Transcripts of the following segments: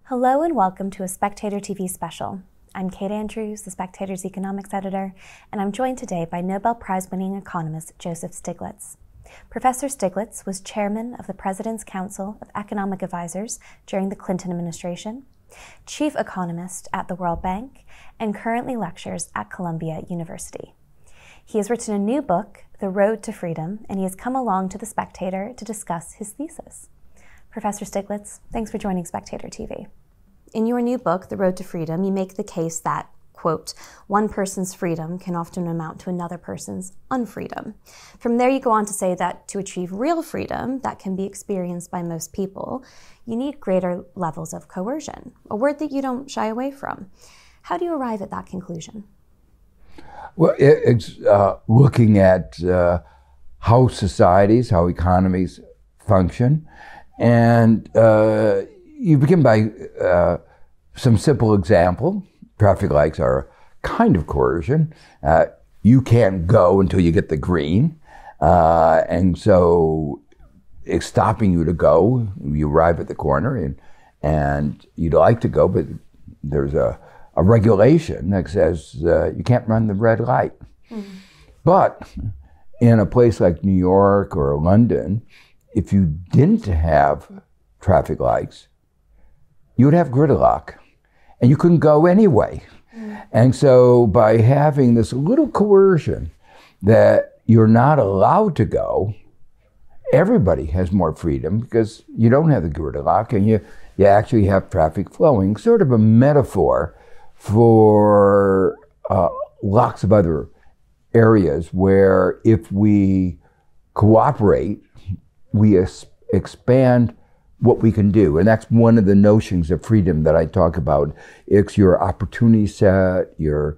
Hello and welcome to a Spectator TV special. I'm Kate Andrews, the Spectator's economics editor, and I'm joined today by Nobel Prize-winning economist Joseph Stiglitz. Professor Stiglitz was chairman of the President's Council of Economic Advisors during the Clinton administration, chief economist at the World Bank, and currently lectures at Columbia University. He has written a new book, The Road to Freedom, and he has come along to The Spectator to discuss his thesis. Professor Stiglitz, thanks for joining Spectator TV. In your new book, The Road to Freedom, you make the case that, quote, one person's freedom can often amount to another person's unfreedom. From there, you go on to say that to achieve real freedom that can be experienced by most people, you need greater levels of coercion, a word that you don't shy away from. How do you arrive at that conclusion? Well, it's looking at how societies, how economies function, and you begin by some simple example. Traffic lights are a kind of coercion. You can't go until you get the green, and so it's stopping you to go. You arrive at the corner, and you'd like to go, but there's a regulation that says you can't run the red light. Mm-hmm. But in a place like New York or London, if you didn't have traffic lights, you would have gridlock, and you couldn't go anyway. Mm. And so by having this little coercion that you're not allowed to go, everybody has more freedom because you don't have the gridlock, and you actually have traffic flowing, sort of a metaphor for lots of other areas where if we cooperate, we expand what we can do. And that's one of the notions of freedom that I talk about. It's your opportunity set, the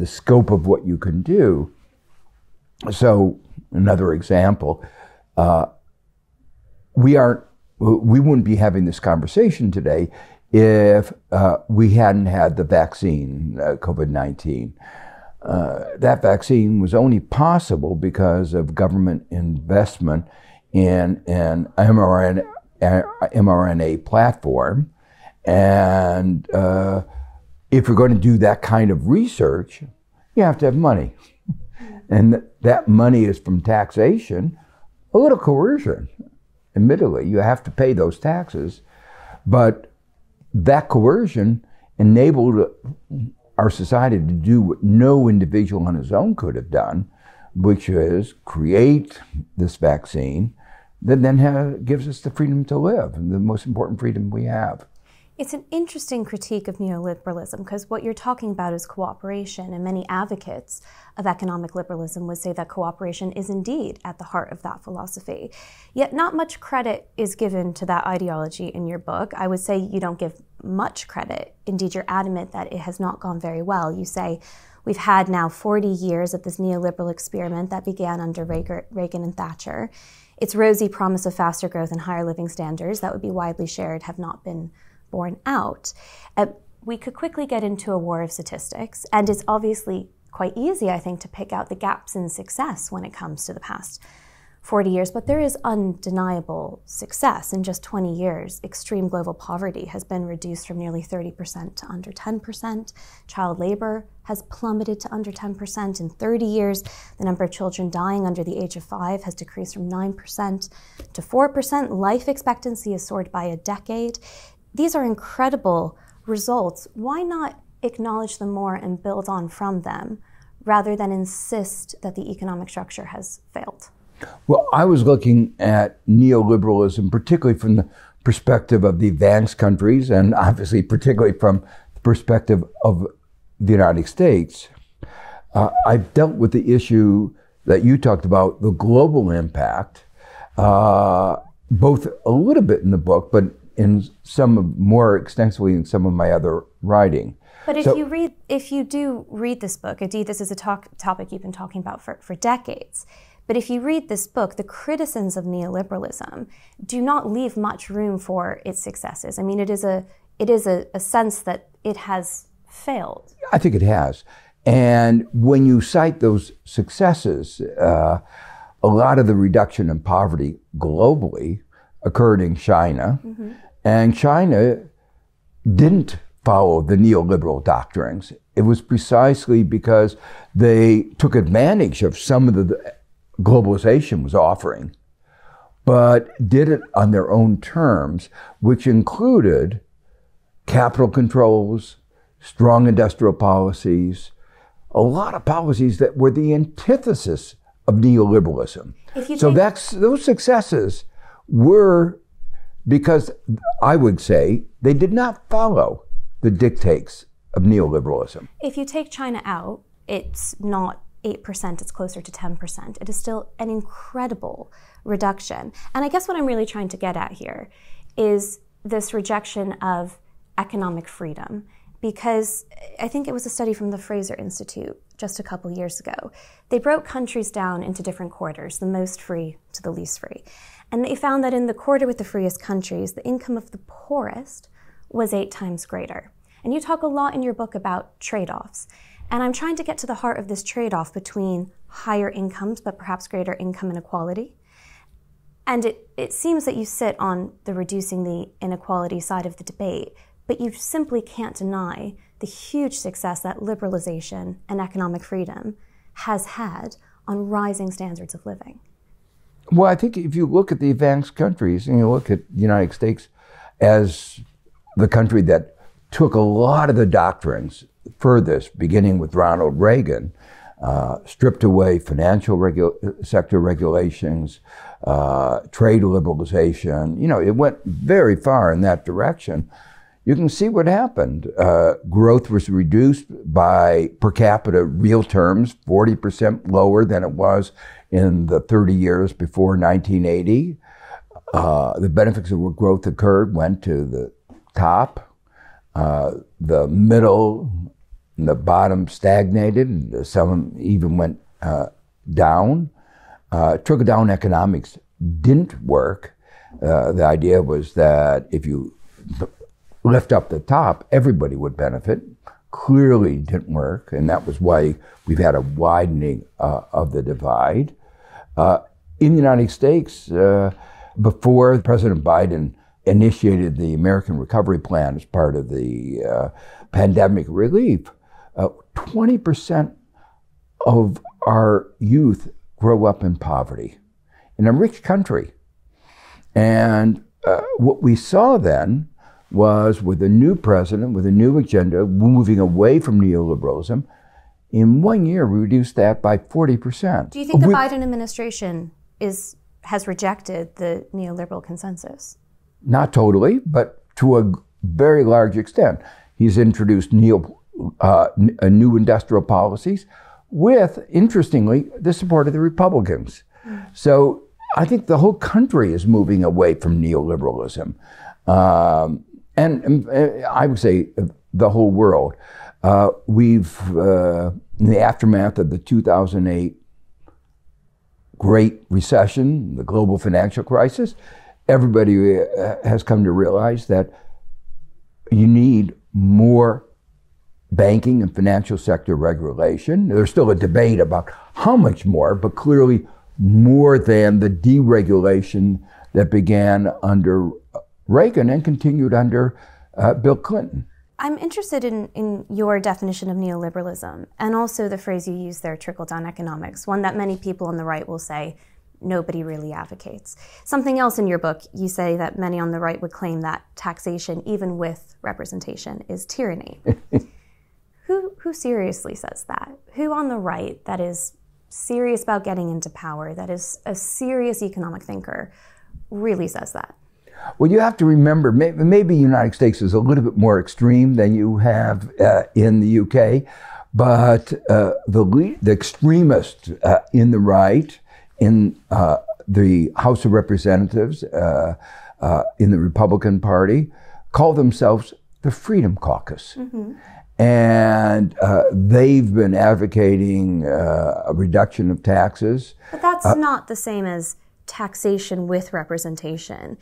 scope of what you can do. So another example, we wouldn't be having this conversation today if we hadn't had the vaccine, COVID-19. That vaccine was only possible because of government investment in an mRNA platform. And if you're going to do that kind of research, you have to have money. And that money is from taxation, a little coercion. Admittedly, you have to pay those taxes, but that coercion enabled our society to do what no individual on his own could have done, which is create this vaccine that then gives us the freedom to live, and the most important freedom we have. It's an interesting critique of neoliberalism because what you're talking about is cooperation, and many advocates of economic liberalism would say that cooperation is indeed at the heart of that philosophy. Yet not much credit is given to that ideology in your book. I would say you don't give much credit. Indeed, you're adamant that it has not gone very well. You say, we've had now 40 years of this neoliberal experiment that began under Reagan and Thatcher. Its rosy promise of faster growth and higher living standards that would be widely shared have not been borne out. We could quickly get into a war of statistics, and it's obviously quite easy, I think, to pick out the gaps in success when it comes to the past 40 years, but there is undeniable success. In just 20 years, extreme global poverty has been reduced from nearly 30% to under 10%. Child labor has plummeted to under 10%. In 30 years, the number of children dying under the age of 5 has decreased from 9% to 4%. Life expectancy has soared by a decade. These are incredible results. Why not acknowledge them more and build on from them, rather than insist that the economic structure has failed? Well, I was looking at neoliberalism, particularly from the perspective of the advanced countries, and obviously particularly from the perspective of the United States. I've dealt with the issue that you talked about, the global impact, both a little bit in the book, but more extensively in some of my other writing. But if you do read this book, indeed this is a topic you've been talking about for decades, but if you read this book, the criticisms of neoliberalism do not leave much room for its successes. I mean, it is a sense that it has failed. I think it has. And when you cite those successes, a lot of the reduction in poverty globally occurred in China. Mm-hmm. And China didn't follow the neoliberal doctrines. It was precisely because they took advantage of some of the globalization was offering, but did it on their own terms, which included capital controls, strong industrial policies, a lot of policies that were the antithesis of neoliberalism. So those successes were because, I would say, they did not follow the dictates of neoliberalism. If you take China out, it's not 8%, it's closer to 10%. It is still an incredible reduction. And I guess what I'm really trying to get at here is this rejection of economic freedom, because I think it was a study from the Fraser Institute just a couple years ago. They broke countries down into different quarters, the most free to the least free. And they found that in the quarter with the freest countries, the income of the poorest was 8 times greater. And you talk a lot in your book about trade-offs. And I'm trying to get to the heart of this trade-off between higher incomes, but perhaps greater income inequality. And it seems that you sit on the reducing the inequality side of the debate, but you simply can't deny the huge success that liberalization and economic freedom has had on rising standards of living. Well, I think if you look at the advanced countries, and you look at the United States as the country that took a lot of the doctrines furthest, beginning with Ronald Reagan, stripped away financial sector regulations, trade liberalization. It went very far in that direction. You can see what happened. Growth was reduced by per capita real terms, 40% lower than it was in the 30 years before 1980. The benefits of growth went to the top. The middle and the bottom stagnated. Some even went down. Trickle-down economics didn't work. The idea was that if you lift up the top, everybody would benefit. Clearly didn't work, and that was why we've had a widening of the divide. In the United States, before President Biden initiated the American Recovery Plan as part of the pandemic relief, 20% of our youth grow up in poverty in a rich country. And what we saw then was, with a new president, with a new agenda, moving away from neoliberalism, in 1 year we reduced that by 40%. Do you think the Biden administration has rejected the neoliberal consensus? Not totally, but to a very large extent. He's introduced new industrial policies with, interestingly, the support of the Republicans. So I think the whole country is moving away from neoliberalism. And I would say the whole world. We've, in the aftermath of the 2008 Great Recession, the global financial crisis, everybody has come to realize that you need more banking and financial sector regulation. There's still a debate about how much more, but clearly more than the deregulation that began under Reagan and continued under Bill Clinton. I'm interested in your definition of neoliberalism, and also the phrase you use there, trickle-down economics, one that many people on the right will say nobody really advocates. Something else in your book, you say that many on the right would claim that taxation, even with representation, is tyranny. Who seriously says that? Who on the right that is serious about getting into power, that is a serious economic thinker, really says that? Well, you have to remember, maybe the United States is a little bit more extreme than you have in the UK, but the extremists in the right, in the House of Representatives, in the Republican Party, call themselves the Freedom Caucus. Mm-hmm. And they've been advocating a reduction of taxes. But that's not the same as taxation with representation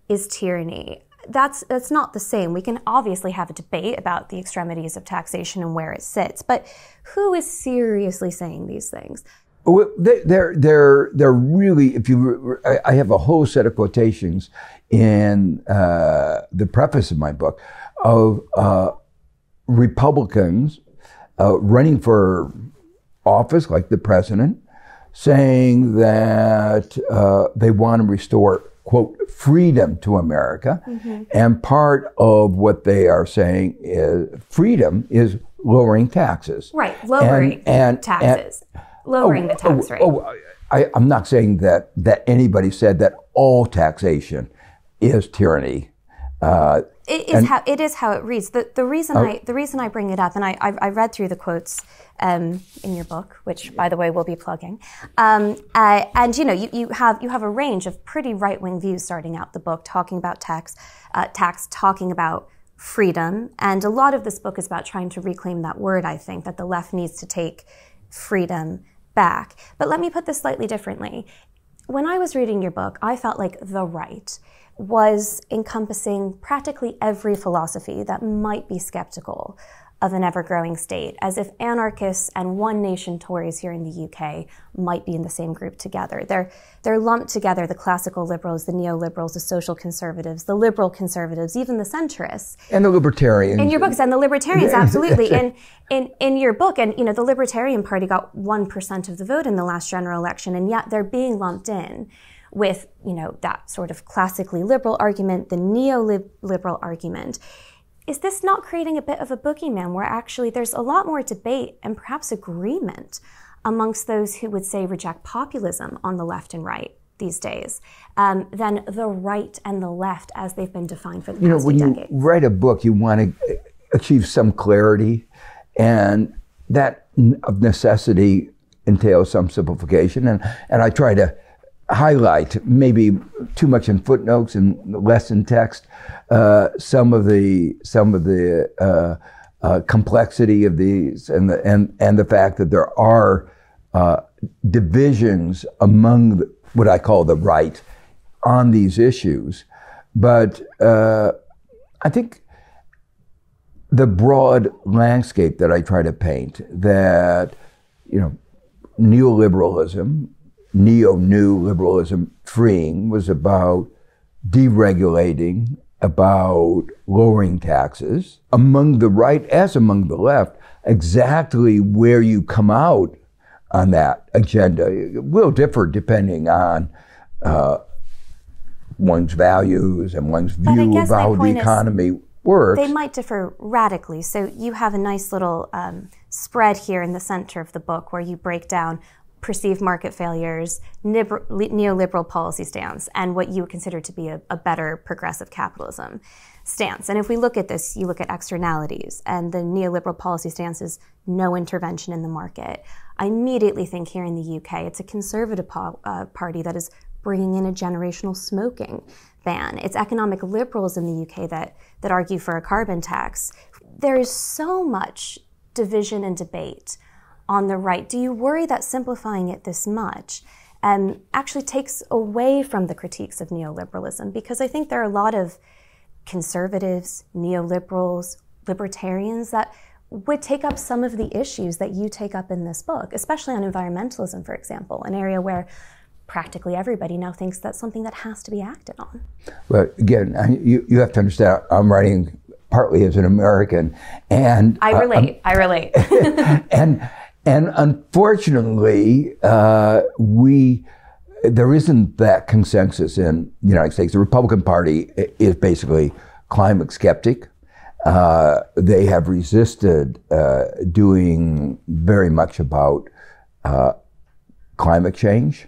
is tyranny. That's not the same. We can obviously have a debate about the extremities of taxation and where it sits, but who is seriously saying these things? They're really, I have a whole set of quotations in the preface of my book of Republicans running for office, like the president, saying that they want to restore, quote, freedom to America. Mm-hmm. And part of what they are saying is freedom is lowering taxes. Right, lowering taxes. Lowering the tax rate. I'm not saying that anybody said that all taxation is tyranny. It is how it reads. The reason I bring it up, and I read through the quotes in your book, which by the way we'll be plugging, and you have a range of pretty right-wing views starting out the book, talking about tax, talking about freedom, and a lot of this book is about trying to reclaim that word. I think that the left needs to take freedom back. But let me put this slightly differently. When I was reading your book, I felt like the right was encompassing practically every philosophy that might be skeptical of an ever-growing state, as if anarchists and one nation Tories here in the UK might be in the same group together. They're lumped together, the classical liberals, the neoliberals, the social conservatives, the liberal conservatives, even the centrists. And the libertarians. In your books, and the libertarians, absolutely. In your book, and the Libertarian Party got 1% of the vote in the last general election, and yet they're being lumped in with, that sort of classically liberal argument, the neoliberal argument. Is this not creating a bit of a boogeyman where actually there's a lot more debate and perhaps agreement amongst those who would say reject populism on the left and right these days than the right and the left as they've been defined for the past few decades? When you write a book, you want to achieve some clarity, and that of necessity entails some simplification, and I try to highlight, maybe too much in footnotes and less in text, some of the complexity of these, and the fact that there are divisions among what I call the right on these issues. But I think the broad landscape that I try to paint, that neoliberalism, neo-new liberalism freeing, was about deregulating, about lowering taxes. Among the right as among the left, exactly where you come out on that agenda will differ depending on one's values and one's view of how the economy works. They might differ radically. So you have a nice little spread here in the center of the book where you break down perceived market failures, neoliberal policy stance, and what you would consider to be a better progressive capitalism stance. And if we look at this, you look at externalities, and the neoliberal policy stance is no intervention in the market. I immediately think here in the UK, it's a conservative party that is bringing in a generational smoking ban. It's economic liberals in the UK that argue for a carbon tax. There is so much division and debate on the right. Do you worry that simplifying it this much actually takes away from the critiques of neoliberalism? Because I think there are a lot of conservatives, neoliberals, libertarians that would take up some of the issues that you take up in this book, especially on environmentalism, for example, an area where practically everybody now thinks that's something that has to be acted on. Well, again, you have to understand, I'm writing partly as an American, and I relate. And unfortunately, there isn't that consensus in the United States. The Republican Party is basically climate skeptic. They have resisted doing very much about climate change.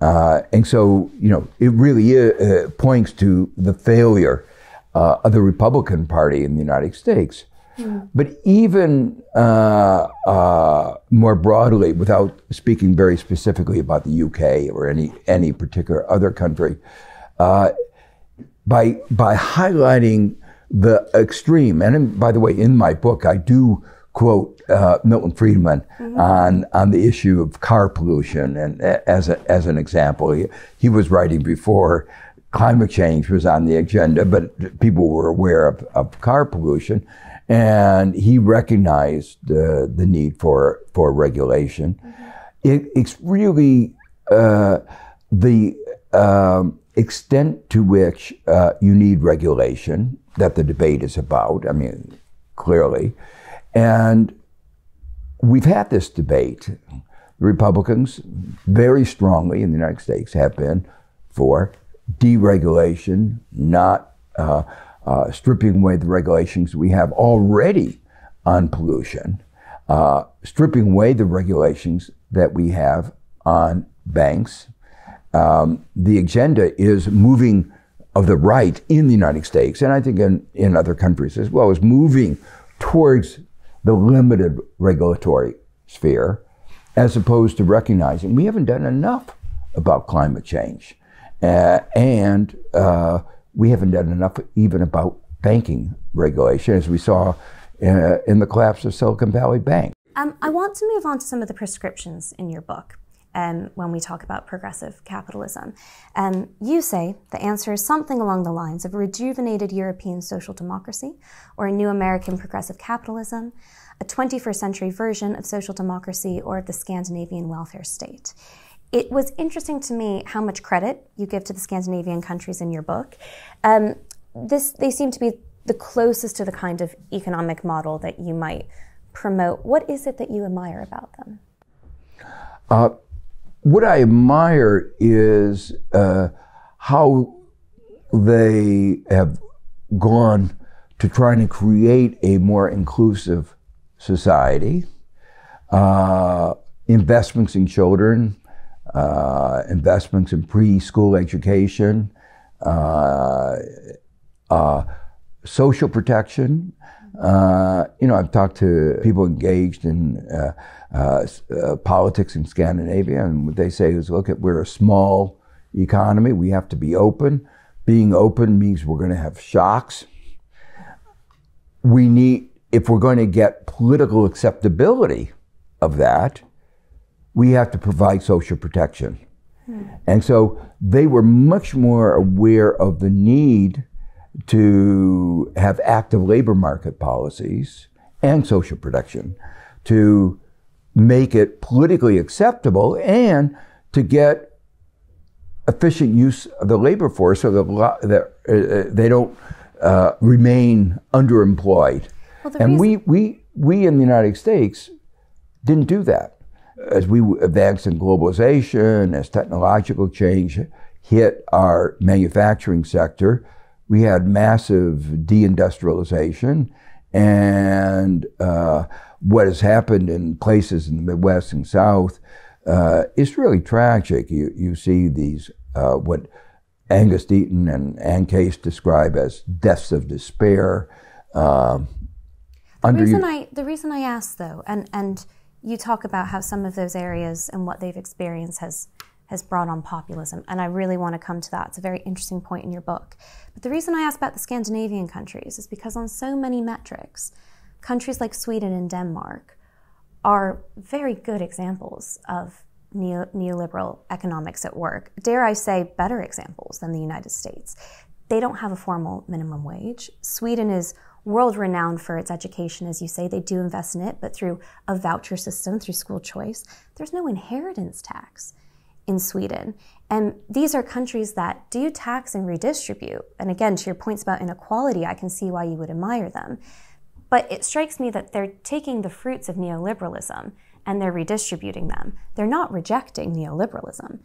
And so, it really points to the failure of the Republican Party in the United States. But even more broadly, without speaking very specifically about the UK or any particular other country, by highlighting the extreme, and by the way, in my book, I do quote Milton Friedman on the issue of car pollution, and as an example, he was writing before climate change was on the agenda, but people were aware of car pollution. And he recognized the need for regulation. It's really the extent to which you need regulation that the debate is about, I mean, clearly. And we've had this debate. The Republicans very strongly in the United States have been for deregulation, not stripping away the regulations we have already on pollution, stripping away the regulations that we have on banks. The agenda is moving of the right in the United States, and I think in other countries as well, is moving towards the limited regulatory sphere, as opposed to recognizing we haven't done enough about climate change. And we haven't done enough even about banking regulation, as we saw in the collapse of Silicon Valley Bank. I want to move on to some of the prescriptions in your book when we talk about progressive capitalism. You say the answer is something along the lines of a rejuvenated European social democracy or a new American progressive capitalism, a 21st century version of social democracy or of the Scandinavian welfare state. It was interesting to me how much credit you give to the Scandinavian countries in your book. They seem to be the closest to the kind of economic model that you might promote. What is it that you admire about them? What I admire is how they have gone to trying to create a more inclusive society, investments in children, investments in preschool education, social protection. I've talked to people engaged in politics in Scandinavia, and what they say is, look, we're a small economy. We have to be open. Being open means we're going to have shocks. If we're going to get political acceptability of that, we have to provide social protection. And so they were much more aware of the need to have active labor market policies and social protection to make it politically acceptable and to get efficient use of the labor force so that they don't remain underemployed. And we in the United States didn't do that. As we advanced in globalization, as technological change hit our manufacturing sector, we had massive deindustrialization, and what has happened in places in the Midwest and South is really tragic. You see these, what Angus Deaton and Ann Case describe as deaths of despair. The reason I ask, though, and you talk about how some of those areas and what they've experienced has brought on populism, and I really want to come to that. It's a very interesting point in your book. But the reason I ask about the Scandinavian countries is because on so many metrics, countries like Sweden and Denmark are very good examples of neoliberal economics at work. Dare I say, better examples than the United States. They don't have a formal minimum wage. Sweden is world-renowned for its education, as you say. They do invest in it, but through a voucher system, through school choice. There's no inheritance tax in Sweden. And these are countries that do tax and redistribute. And again, to your points about inequality, I can see why you would admire them. But it strikes me that they're taking the fruits of neoliberalism and they're redistributing them. They're not rejecting neoliberalism.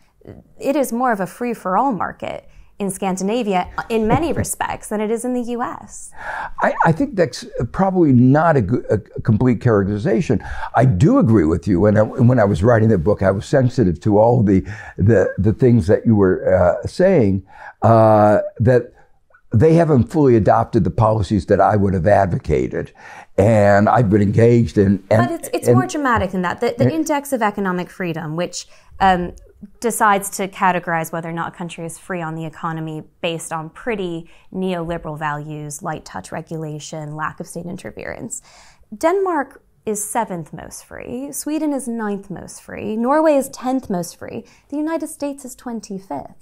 It is more of a free-for-all market in Scandinavia in many respects than it is in the US. I think that's probably not a complete characterization. I do agree with you. When I was writing the book, I was sensitive to all the things that you were saying, that they haven't fully adopted the policies that I would have advocated. And I've been engaged in... But it's more dramatic than that. The Index of Economic Freedom, which decides to categorize whether or not a country is free on the economy based on pretty neoliberal values, light touch regulation, lack of state interference. Denmark is 7th most free. Sweden is 9th most free. Norway is 10th most free. The United States is 25th.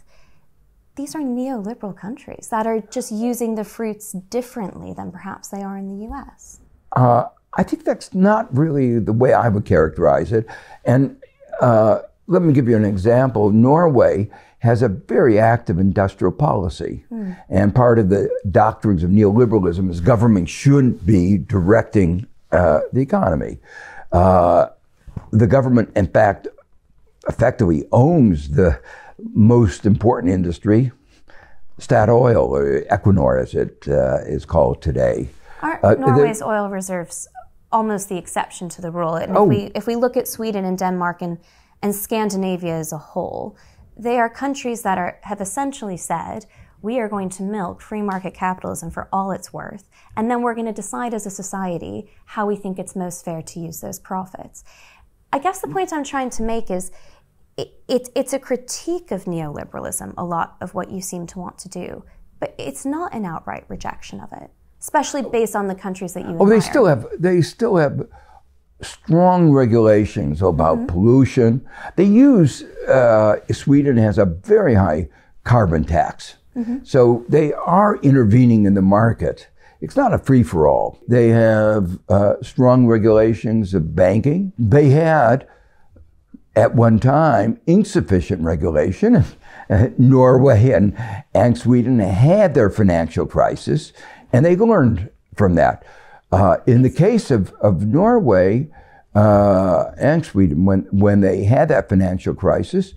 These are neoliberal countries that are just using the fruits differently than perhaps they are in the US. I think that's not really the way I would characterize it. And let me give you an example. Norway has a very active industrial policy. And part of the doctrines of neoliberalism is government shouldn't be directing the economy. The government, in fact, effectively owns the most important industry, Statoil, or Equinor as it is called today. Aren't Norway's oil reserves almost the exception to the rule? And if we look at Sweden and Denmark and Scandinavia as a whole, they are countries that have essentially said, we are going to milk free market capitalism for all it's worth, and then we're going to decide as a society how we think it's most fair to use those profits. I guess the point I'm trying to make is it's a critique of neoliberalism, a lot of what you seem to want to do, but it's not an outright rejection of it, especially based on the countries that you admire. They still have strong regulations about pollution. They use, Sweden has a very high carbon tax. So they are intervening in the market. It's not a free-for-all. They have strong regulations of banking. They had, at one time, insufficient regulation. Norway and Sweden had their financial crisis, and they learned from that. In the case of Norway and Sweden, when they had that financial crisis,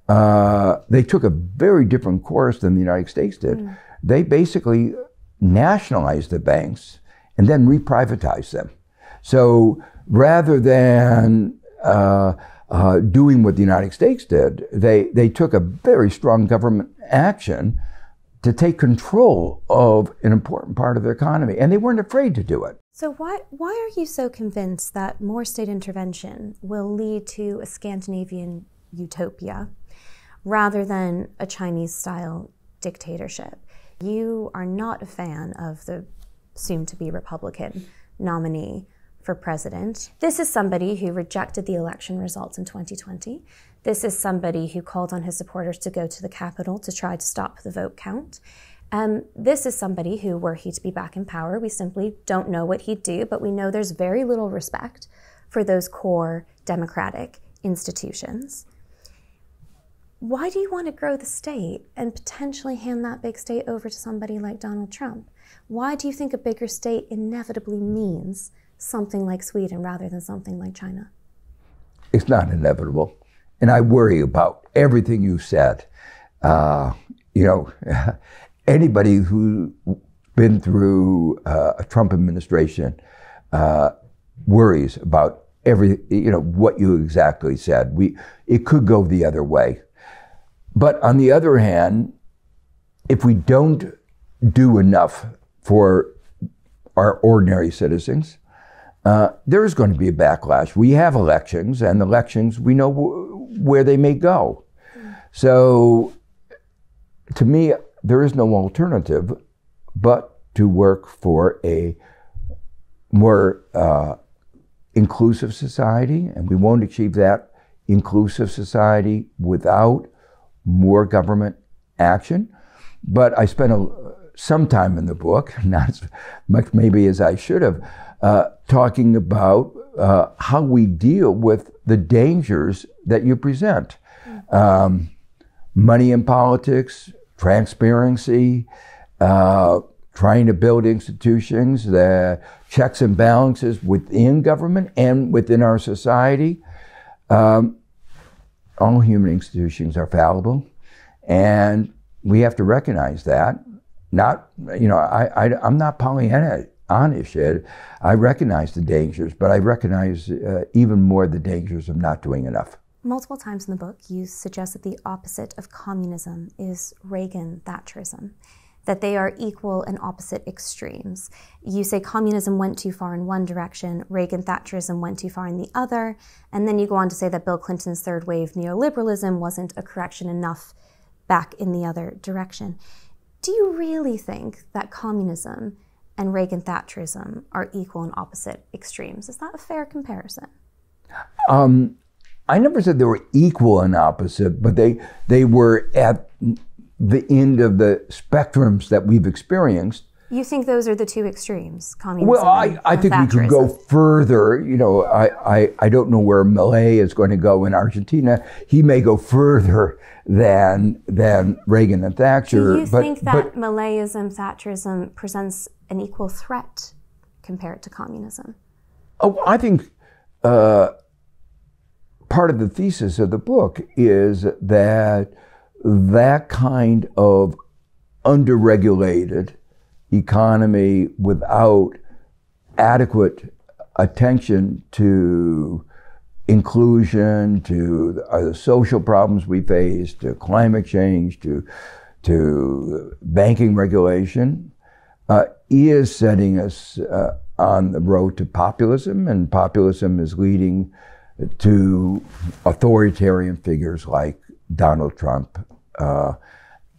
they took a very different course than the United States did. They basically nationalized the banks and then reprivatized them. So rather than doing what the United States did, they took a very strong government action to take control of an important part of their economy, and they weren't afraid to do it. So why are you so convinced that more state intervention will lead to a Scandinavian utopia rather than a Chinese-style dictatorship? You are not a fan of the soon-to-be Republican nominee for president. This is somebody who rejected the election results in 2020. This is somebody who called on his supporters to go to the Capitol to try to stop the vote count. This is somebody who, were he to be back in power, we simply don't know what he'd do, but we know there's very little respect for those core democratic institutions. Why do you want to grow the state and potentially hand that big state over to somebody like Donald Trump? Why do you think a bigger state inevitably means something like Sweden rather than something like China? It's not inevitable. And I worry about everything you said. Anybody who's been through a Trump administration worries about what you exactly said. It could go the other way. But on the other hand, if we don't do enough for our ordinary citizens, there is going to be a backlash. We have elections, and elections, we know where they may go. So, to me, there is no alternative but to work for a more inclusive society, and we won't achieve that inclusive society without more government action. But I spent some time in the book, not as much maybe as I should have, talking about how we deal with the dangers that you present. Money in politics, transparency, trying to build institutions, the checks and balances within government and within our society. All human institutions are fallible, and we have to recognize that. I'm not Pollyanna-ish. I recognize the dangers, but I recognize even more the dangers of not doing enough. Multiple times in the book, you suggest that the opposite of communism is Reagan-Thatcherism, that they are equal and opposite extremes. You say communism went too far in one direction, Reagan-Thatcherism went too far in the other, and then you go on to say that Bill Clinton's third wave neoliberalism wasn't a correction enough back in the other direction. Do you really think that communism and Reagan-Thatcherism are equal and opposite extremes? Is that a fair comparison? I never said they were equal and opposite, but they were at the end of the spectrums that we've experienced. You think those are the two extremes, communism Well, I think we could go further. You know, I don't know where Milei is going to go in Argentina. He may go further than Reagan and Thatcher. Do you think that Mileiism, Thatcherism presents an equal threat compared to communism? Oh, I think part of the thesis of the book is that kind of underregulated economy without adequate attention to inclusion, to the social problems we face, to climate change, to banking regulation, is setting us on the road to populism, and populism is leading to authoritarian figures like Donald Trump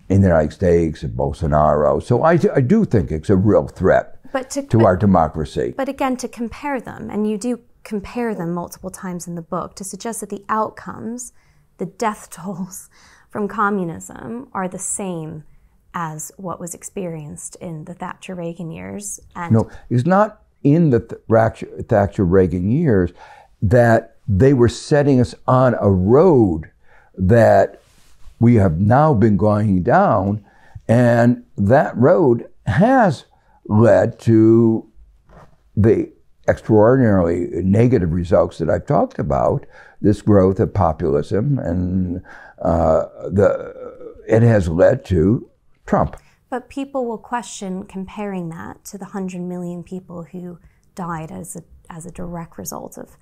in the United States and Bolsonaro. So I do think it's a real threat to our democracy. But again, to compare them, and you do compare them multiple times in the book, to suggest that the outcomes, the death tolls from communism are the same as what was experienced in the Thatcher-Reagan years. And no, it's not in the Thatcher-Reagan years that they were setting us on a road that we have now been going down, and that road has led to the extraordinarily negative results that I've talked about, this growth of populism, and it has led to Trump. But people will question comparing that to the 100 million people who died as a direct result of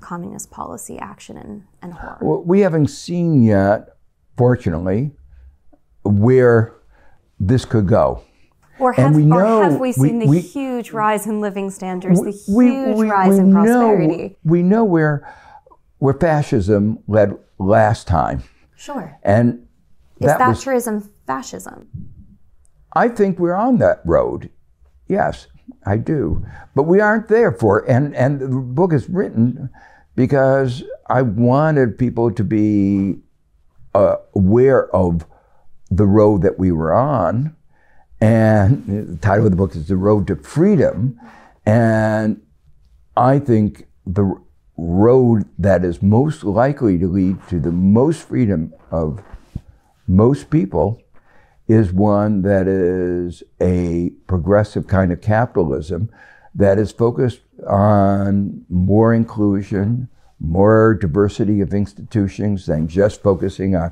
communist policy action and horror. Well, we haven't seen yet, fortunately, where this could go. Or have we seen the huge rise in living standards, the huge rise in prosperity? We know where fascism led last time. Sure. And is Thatcherism fascism? I think we're on that road. Yes, I do. But we aren't there for it. And the book is written because I wanted people to be aware of the road that we were on. And the title of the book is The Road to Freedom. And I think the road that is most likely to lead to the most freedom of most people is one that is a progressive kind of capitalism that is focused on more inclusion, more diversity of institutions than just focusing on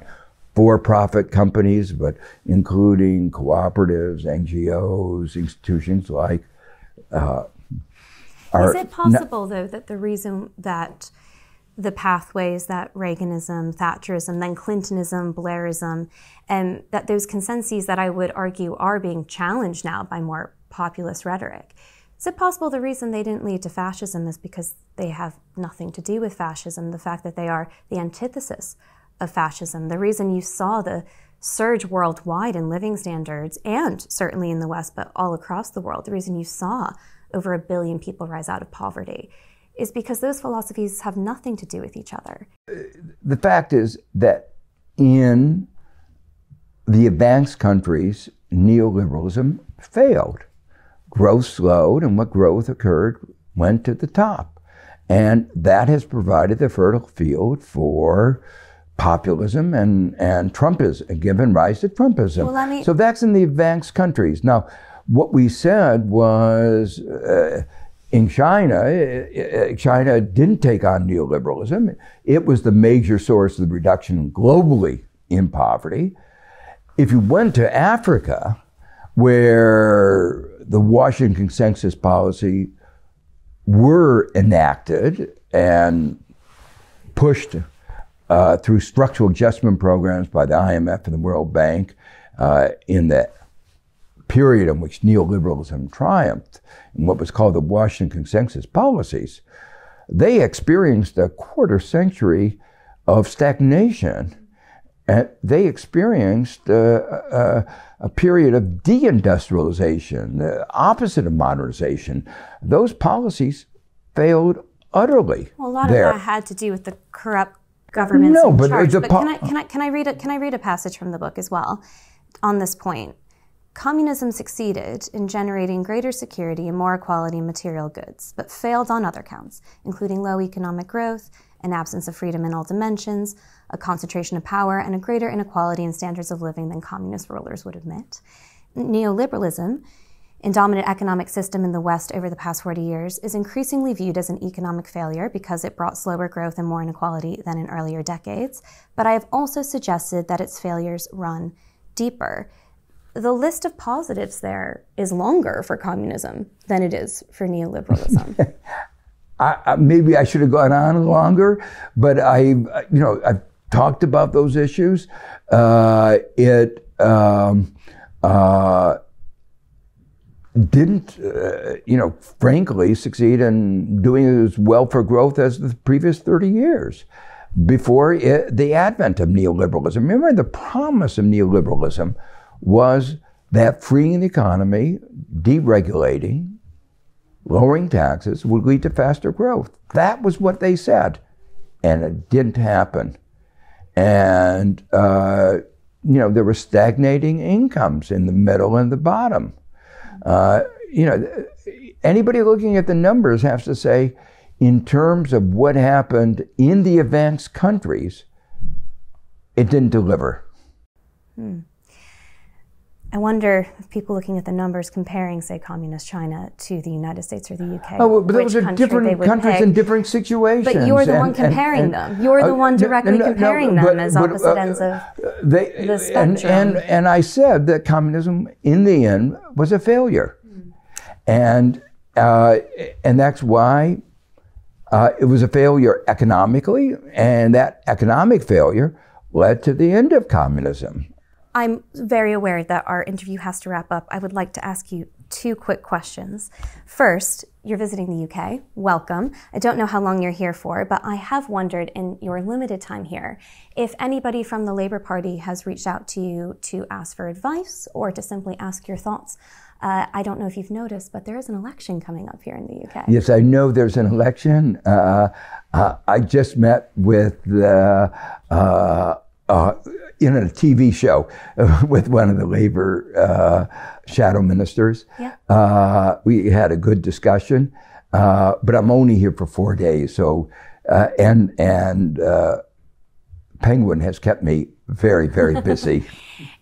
for-profit companies, but including cooperatives, NGOs, institutions like Is it possible, though, that the reason that the pathways that Reaganism, Thatcherism, then Clintonism, Blairism, and that those consensus that I would argue are being challenged now by more populist rhetoric, is it possible the reason they didn't lead to fascism is because they have nothing to do with fascism, the fact that they are the antithesis of fascism? The reason you saw the surge worldwide in living standards, and certainly in the West, but all across the world, the reason you saw over 1 billion people rise out of poverty is because those philosophies have nothing to do with each other. The fact is that in the advanced countries, neoliberalism failed. Growth slowed, and what growth occurred went to the top. And that has provided the fertile field for populism and Trumpism, given rise to Trumpism. Well, so that's in the advanced countries. Now, what we said was in China, China didn't take on neoliberalism. It was the major source of the reduction globally in poverty. If you went to Africa, where the Washington Consensus policy were enacted and pushed through structural adjustment programs by the IMF and the World Bank in the period in which neoliberalism triumphed, in what was called the Washington Consensus policies, they experienced a quarter century of stagnation. And they experienced a period of deindustrialization, the opposite of modernization. Those policies failed utterly. Well, a lot of that had to do with the corrupt governments in charge. But can I read a passage from the book as well on this point? Communism succeeded in generating greater security and more equality in material goods, but failed on other counts, including low economic growth, an absence of freedom in all dimensions, a concentration of power, and a greater inequality in standards of living than communist rulers would admit. Neoliberalism, a dominant economic system in the West over the past 40 years, is increasingly viewed as an economic failure because it brought slower growth and more inequality than in earlier decades. But I have also suggested that its failures run deeper. The list of positives there is longer for communism than it is for neoliberalism. Maybe I should have gone on longer, but I've talked about those issues. It didn't, frankly, succeed in doing as well for growth as the previous 30 years before the advent of neoliberalism. Remember, the promise of neoliberalism was that freeing the economy, deregulating, lowering taxes would lead to faster growth. That was what they said, and it didn't happen. And, there were stagnating incomes in the middle and the bottom. Anybody looking at the numbers has to say, in terms of what happened in the advanced countries, it didn't deliver. I wonder if people looking at the numbers comparing, say, communist China to the United States or the UK, but those are different countries in different situations. But you're the one comparing them. You're the one directly comparing them as opposite ends of the spectrum. And I said that communism, in the end, was a failure. And that's why it was a failure economically, and that economic failure led to the end of communism. I'm very aware that our interview has to wrap up. I would like to ask you two quick questions. First, you're visiting the UK. Welcome. I don't know how long you're here for, but I have wondered in your limited time here if anybody from the Labour Party has reached out to you to ask for advice or to simply ask your thoughts. I don't know if you've noticed, but there is an election coming up here in the UK. Yes, I know there's an election. I just met with in a TV show with one of the Labour shadow ministers. Yeah. We had a good discussion, but I'm only here for 4 days. So, and Penguin has kept me very, very busy.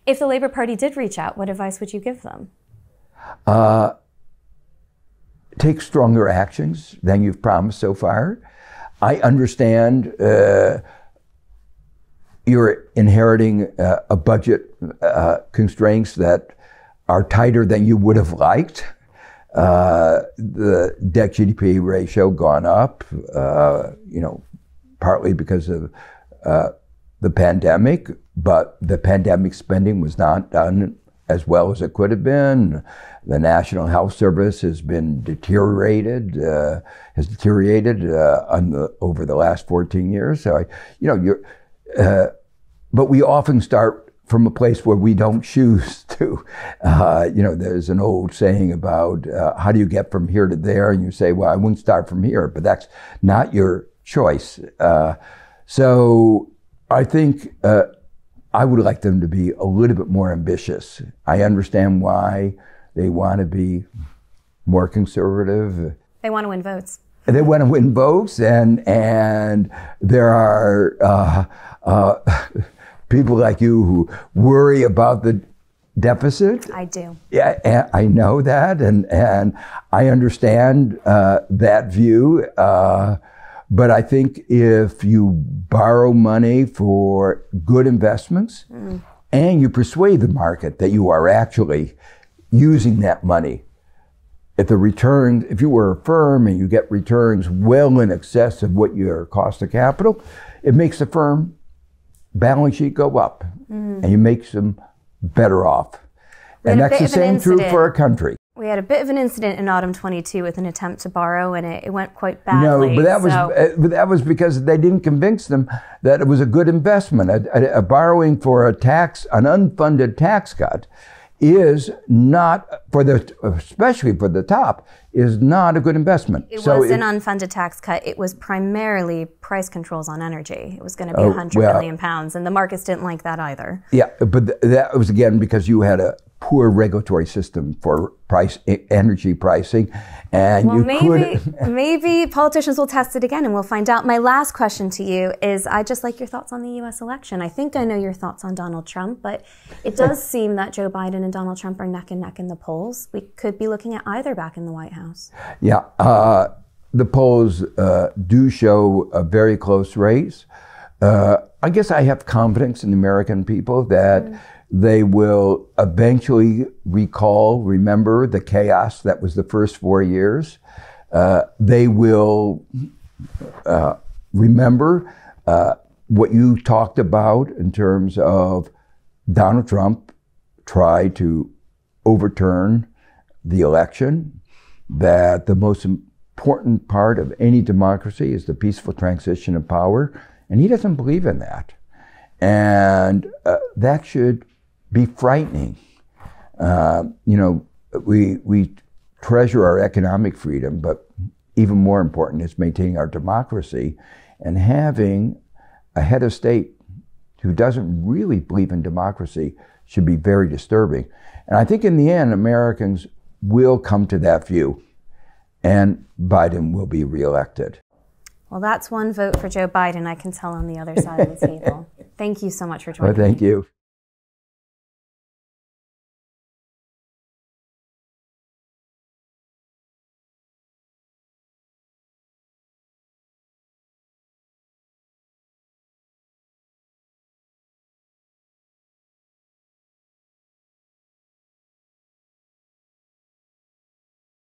If the Labour Party did reach out, what advice would you give them? Take stronger actions than you've promised so far. I understand you're inheriting a budget constraints that are tighter than you would have liked. The debt GDP ratio gone up, partly because of the pandemic, but the pandemic spending was not done as well as it could have been. The National Health Service has been deteriorated over the last 14 years. So, but we often start from a place where we don't choose to. There's an old saying about how do you get from here to there? And you say, well, I wouldn't start from here, but that's not your choice. So I think I would like them to be a little bit more ambitious. I understand why they want to be more conservative. They want to win votes. They want to win votes, and there are people like you who worry about the deficit. I do. Yeah, I know that, and I understand that view. But I think if you borrow money for good investments and you persuade the market that you are actually using that money, if you were a firm and you get returns well in excess of what your cost of capital, it makes the firm balance sheet go up and you make them better off. And that's the same true for a country. We had a bit of an incident in autumn 22 with an attempt to borrow, and it went quite badly. No, but that was because they didn't convince them that it was a good investment. A borrowing for an unfunded tax cut is not, especially for the top, is not a good investment. It was an unfunded tax cut. It was primarily price controls on energy. It was going to be £100 billion, and the markets didn't like that either. Yeah, but that was again because you had a poor regulatory system for energy pricing, and well, maybe politicians will test it again, and we'll find out. My last question to you is: I'd just like your thoughts on the U.S. election. I think I know your thoughts on Donald Trump, but it does seem that Joe Biden and Donald Trump are neck and neck in the polls. We could be looking at either back in the White House. Yeah, the polls do show a very close race. I guess I have confidence in the American people that they will eventually remember the chaos that was the first 4 years. They will remember what you talked about in terms of Donald Trump tried to overturn the election, that the most important part of any democracy is the peaceful transition of power, and he doesn't believe in that. And that should be frightening. We treasure our economic freedom, but even more important is maintaining our democracy, and having a head of state who doesn't really believe in democracy should be very disturbing. And I think in the end, Americans will come to that view, and Biden will be reelected. Well, that's one vote for Joe Biden, I can tell, on the other side of the table. Thank you so much for joining me. Thank you.